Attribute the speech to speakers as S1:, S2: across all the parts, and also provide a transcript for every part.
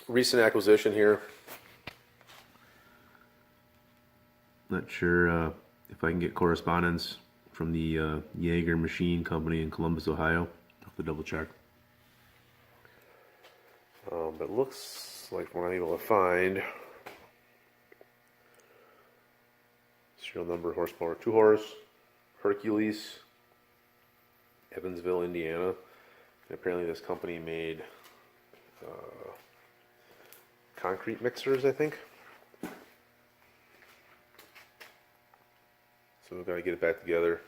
S1: recent acquisition here. Not sure if I can get correspondence from the Jaeger machine company in Columbus, Ohio. I'll have to double check. But it looks like what I'm able to find. Serial number, horsepower, 2 horse, Hercules, Evansville, Indiana. And apparently this company made concrete mixers, I think. So we've got to get it back together.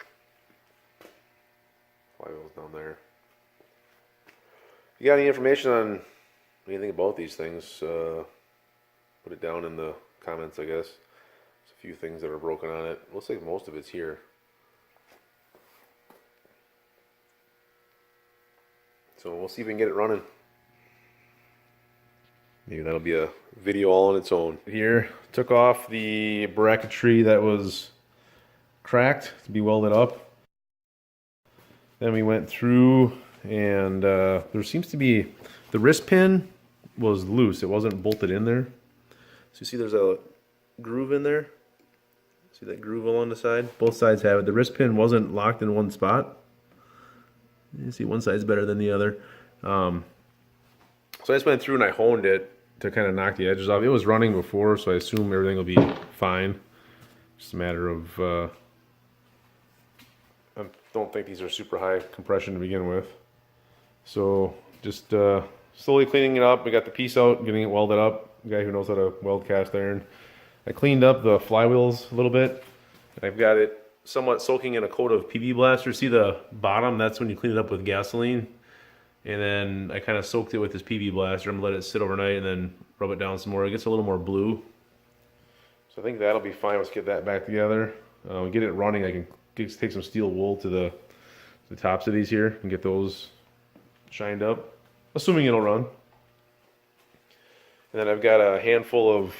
S1: Flywheel's down there. If you got any information on anything about these things, put it down in the comments, I guess. There's a few things that are broken on it. Looks like most of it's here. So we'll see if we can get it running. Maybe that'll be a video all on its own. Here, took off the bracketry that was cracked to be welded up. Then we went through and there seems to be, the wrist pin was loose. It wasn't bolted in there. So you see there's a groove in there. See that groove along the side? Both sides have it. The wrist pin wasn't locked in one spot. You see one side's better than the other. So I just went through and I honed it to kind of knock the edges off. It was running before, so I assume everything will be fine. Just a matter of, I don't think these are super high compression to begin with. So just slowly cleaning it up. We got the piece out, getting it welded up. Guy who knows how to weld cast iron. I cleaned up the flywheels a little bit. I've got it somewhat soaking in a coat of PB Blaster. See the bottom? That's when you clean it up with gasoline. And then I kind of soaked it with this PB Blaster. I'm going to let it sit overnight and then rub it down some more. It gets a little more blue. So I think that'll be fine. Let's get that back together. Get it running. I can take some steel wool to the tops of these here and get those shined up, assuming it'll run. And then I've got a handful of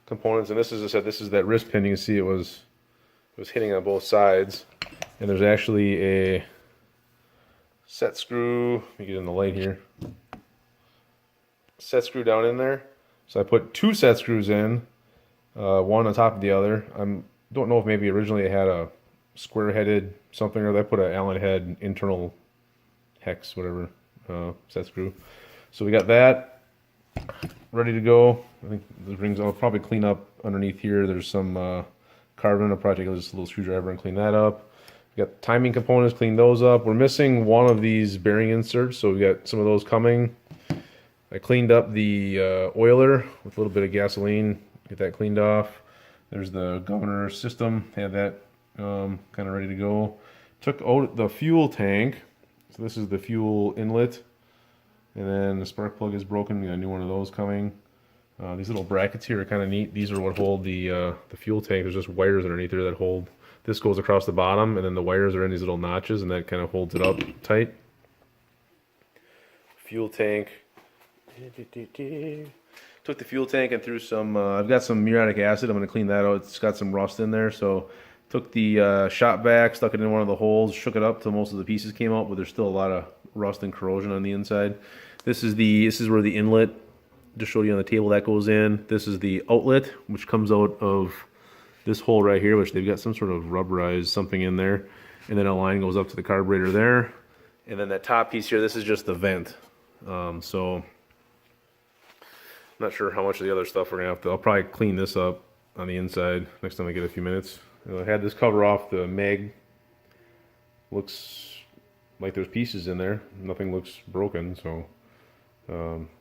S1: components, and this is, as I said, this is that wrist pin. You can see it was hitting on both sides. And there's actually a set screw. Let me get in the light here. Set screw down in there. So I put 2 set screws in, one on top of the other. I don't know if maybe originally it had a square-headed something, or they put an Allen head internal hex, whatever, set screw. So we got that ready to go. I think the rings, I'll probably clean up underneath here. There's some carbon. I'll probably take just a little screwdriver and clean that up. We got timing components, clean those up. We're missing one of these bearing inserts, so we got some of those coming. I cleaned up the oiler with a little bit of gasoline, get that cleaned off. There's the governor system, had that kind of ready to go. Took out the fuel tank, so this is the fuel inlet, and then the spark plug is broken. We got a new one of those coming. These little brackets here are kind of neat. These are what hold the fuel tank. There's just wires underneath there that hold. This goes across the bottom, and then the wires are in these little notches, and that kind of holds it up tight. Fuel tank. Took the fuel tank and threw some, I've got some muriatic acid. I'm going to clean that out. It's got some rust in there, so took the shop vac, stuck it in one of the holes, shook it up till most of the pieces came out, but there's still a lot of rust and corrosion on the inside. This is where the inlet, just showed you on the table, that goes in. This is the outlet, which comes out of this hole right here, which they've got some sort of rubberized something in there, and then a line goes up to the carburetor there, and then that top piece here, this is just the vent. So I'm not sure how much of the other stuff we're gonna have to. I'll probably clean this up on the inside next time I get a few minutes. I had this cover off. The mag looks like there's pieces in there. Nothing looks broken. So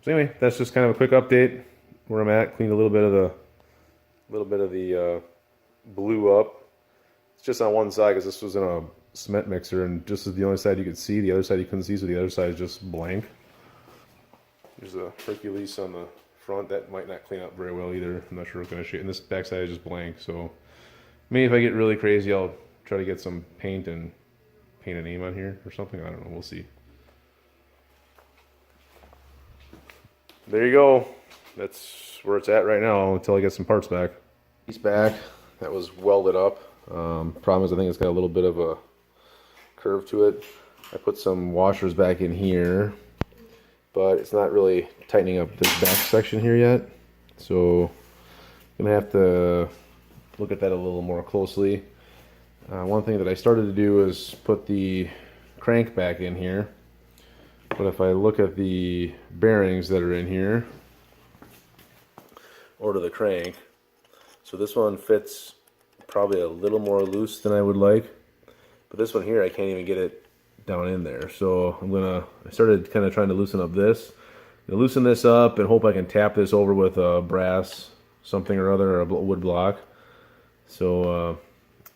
S1: anyway, that's just kind of a quick update where I'm at. Cleaned a little bit of the blue up. It's just on one side because this was in a cement mixer, and just as the only side you could see, the other side you couldn't see, so the other side is just blank. There's a Hercules on the front that might not clean up very well either. I'm not sure what's going to shape. And this backside is just blank. So maybe if I get really crazy, I'll try to get some paint and paint a name on here or something. I don't know. We'll see. There you go. That's where it's at right now until I get some parts back. Piece back. That was welded up. Problem is I think it's got a little bit of a curve to it. I put some washers back in here. but it's not really tightening up this back section here yet. So I'm gonna have to look at that a little more closely. One thing that I started to do is put the crank back in here, but if I look at the bearings that are in here, or to the crank, so this one fits probably a little more loose than I would like, but this one here I can't even get it down in there. So I started kind of trying to loosen up this. Loosen this up and hope I can tap this over with a brass something or other, or a wood block. So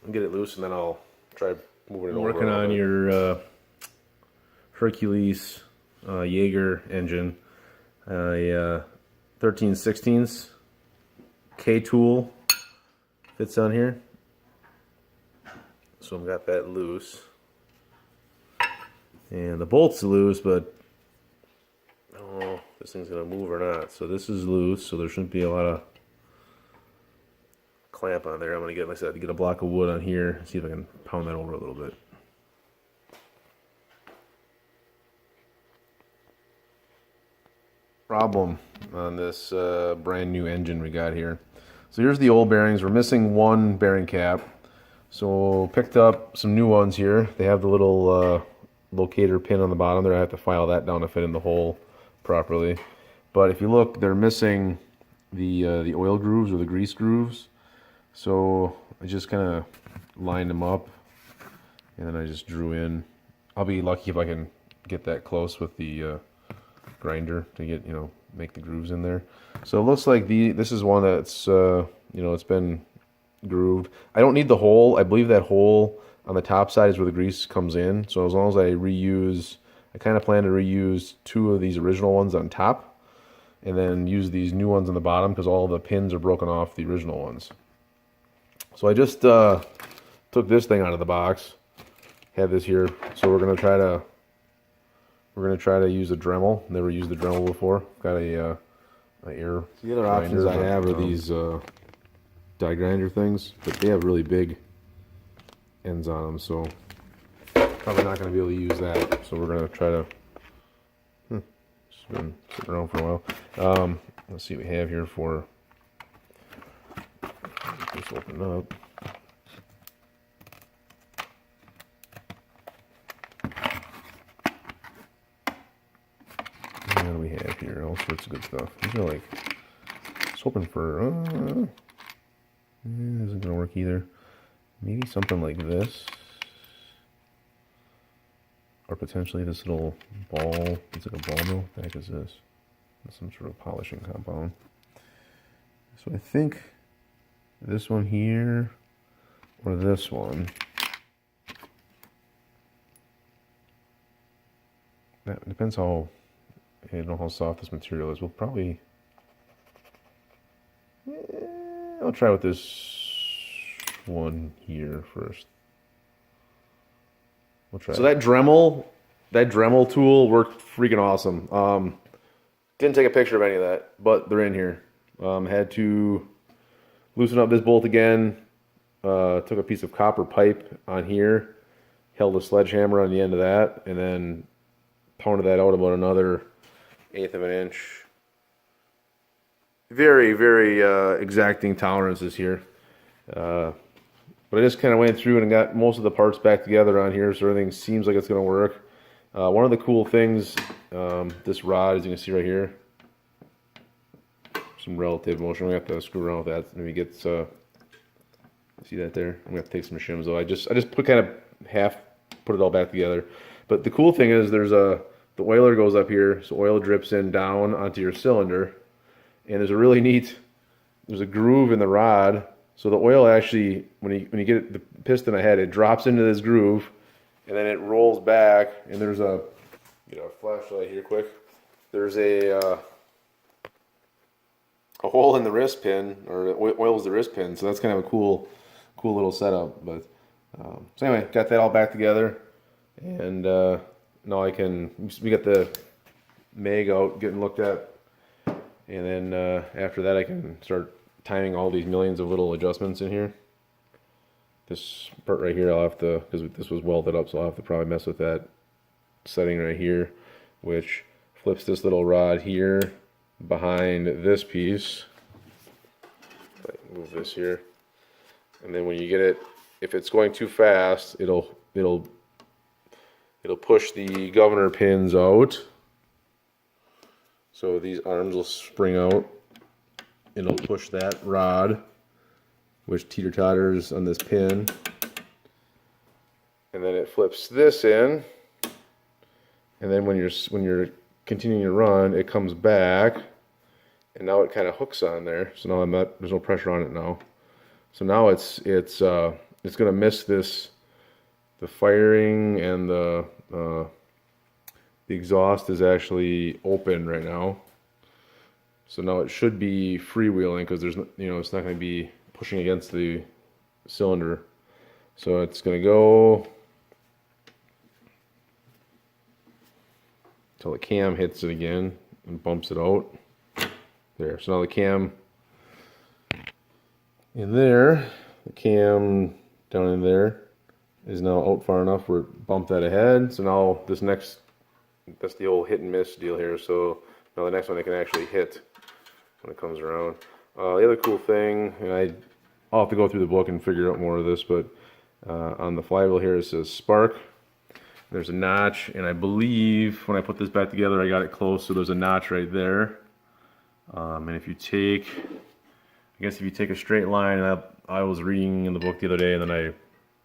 S1: I'll get it loose and then I'll try moving it over. Working on your Hercules Jaeger engine, a 13/16 K tool fits on here. So I've got that loose. And the bolt's loose, but I don't know if this thing's going to move or not. So this is loose, so there shouldn't be a lot of clamp on there. I'm going to get, like I said, get a block of wood on here, see if I can pound that over a little bit. Problem on this brand new engine we got here. So here's the old bearings. We're missing one bearing cap. So picked up some new ones here. They have the little locator pin on the bottom there. I have to file that down to fit in the hole properly. But if you look, they're missing the oil grooves or the grease grooves. So I just kind of lined them up, and then I just drew in. I'll be lucky if I can get that close with the grinder to get, make the grooves in there. So it looks like this is one that's it's been grooved. I don't need the hole. I believe that hole on the top side is where the grease comes in. So as long as I kind of plan to reuse two of these original ones on top, and then use these new ones on the bottom because all the pins are broken off the original ones. So I just took this thing out of the box. Had this here, so we're gonna try to use a Dremel. Never used a Dremel before. Got a air. The other options I have are these die grinder things, but they have really big ends on them, so probably not going to be able to use that. So we're going to try to. It's been sitting around for a while. Let's see what we have here for. Get this open up. What do we have here? All sorts of good stuff. These are like, I was hoping for. Isn't gonna work either. Maybe something like this, or potentially this little ball. It's like a ball mill. What the heck is this? Some sort of polishing compound. So I think this one here, or this one. That depends how. I don't know how soft this material is. We'll probably. I'll try with this one here first. We'll try. So that Dremel tool worked freaking awesome. Didn't take a picture of any of that, but they're in here. Had to loosen up this bolt again. Took a piece of copper pipe on here, held a sledgehammer on the end of that, and then pounded that out about another 1/8 of an inch. Very, very exacting tolerances here. But I just kind of went through and got most of the parts back together on here, so everything seems like it's going to work. One of the cool things, this rod, as you can see right here, some relative motion. We have to screw around with that. Maybe get see that there. I'm gonna have to take some shims though. I just put kind of put it all back together. But the cool thing is the oiler goes up here, so oil drips in down onto your cylinder. And there's a groove in the rod, so the oil actually, when you get the piston ahead, it drops into this groove, and then it rolls back. And there's a flashlight here, quick. There's a hole in the wrist pin, or it oils the wrist pin, so that's kind of a cool little setup. But so anyway, got that all back together, and now we got the mag out getting looked at. And then after that, I can start timing all these millions of little adjustments in here. This part right here, I'll have to, because this was welded up, so I'll have to probably mess with that setting right here, which flips this little rod here behind this piece. Move this here, and then when you get it, if it's going too fast, it'll push the governor pins out. So these arms will spring out. It'll push that rod, which teeter-totters on this pin, and then it flips this in. And then when you're continuing to run, it comes back, and now it kind of hooks on there. So now there's no pressure on it now. So now it's going to miss this, the firing, and the exhaust is actually open right now. So now it should be freewheeling because there's it's not going to be pushing against the cylinder. So it's going to go until the cam hits it again and bumps it out. There. So now the cam in there, the cam down in there is now out far enough where it bumped that ahead. So now this next, that's the old hit and miss deal here. So now the next one it can actually hit when it comes around. The other cool thing, and I'll have to go through the book and figure out more of this, but on the flywheel here it says spark. There's a notch, and I believe when I put this back together I got it close, so there's a notch right there. And if you take, I guess if you take a straight line, and I was reading in the book the other day and then I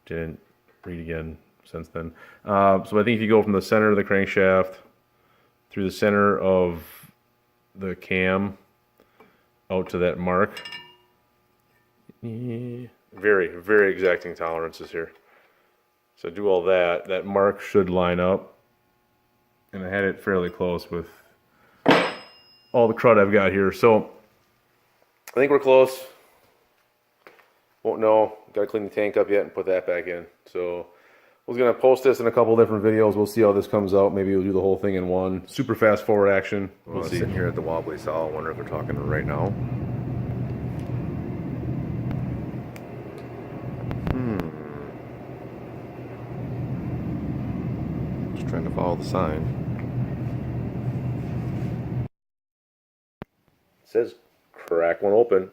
S1: didn't read again since then. So I think if you go from the center of the crankshaft through the center of the cam out to that mark, very, very exacting tolerances here. So do all that. That mark should line up. And I had it fairly close with all the crud I've got here. So I think we're close. Won't know. Got to clean the tank up yet and put that back in. So I was going to post this in a couple different videos. We'll see how this comes out. Maybe we'll do the whole thing in one. Super fast forward action. We'll see. Sitting here at the wobbly saw. I wonder if they're talking right now. Just trying to follow the sign. It says crack one open.